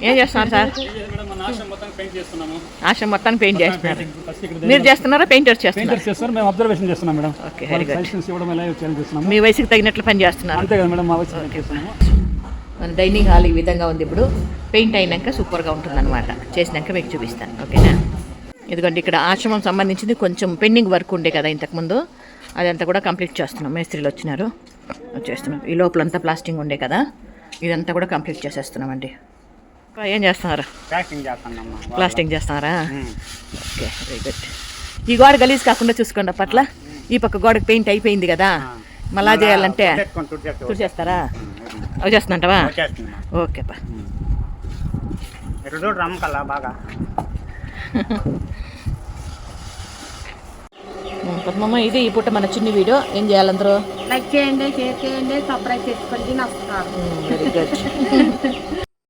ఏం చేస్తున్నారు సార్? ఆశ్రమం మొత్తాన్ని పెయింట్ చేస్తున్నారు. మీరు చేస్తున్నారా పెయింటర్స్ చేస్తున్నారు? మేము అబ్జర్వేషన్ చేస్తున్నాం madam. Okay, very good. Suggestions ఇవ్వడం ఎలా చేస్తున్నాం. మీ వయసుకి తగినట్లు పని చేస్తున్నారు. అంతే కదా మేడం, మా వయసుకి చేస్తున్నాము. మన డైనింగ్ హాల్ ఈ విధంగా ఉంది. ఇప్పుడు పెయింట్ అయినాక సూపర్గా ఉంటుంది అనమాట. చేసినాక మీకు చూపిస్తాను, ఓకేనా? ఇదిగోండి, ఇక్కడ ఆశ్రమం సంబంధించింది కొంచెం పెండింగ్ వర్క్ ఉండే కదా ఇంతకుముందు, అదంతా కూడా కంప్లీట్ చేస్తున్నాం. మేస్త్రీలు వచ్చినారు, చేస్తున్నాం. ఈ లోపలంతా ప్లాస్టింగ్ ఉండే కదా, ఇదంతా కూడా కంప్లీట్ చేసేస్తున్నామండి. ఏం చేస్తున్నారు? ప్లాస్టింగ్ చేస్తున్నారా? Okay, very good. ఈ గోడ గలీజ్ కాకుండా చూసుకోండి. అప్పట్ల ఈ పక్క గోడకు పెయింట్ అయిపోయింది కదా, మళ్ళా చేయాలంటే చేస్తారా? అవి చేస్తున్నట్టవా? ఓకే బా. పద్మమ్మ, ఇది ఈ పూట మన చిన్ని వీడియో. ఏం చేయాలందరూ? లైక్ చేయండి, షేర్ చేయండి, సబ్స్క్రైబ్ చేసుకోండి. నమస్కారం. Very good.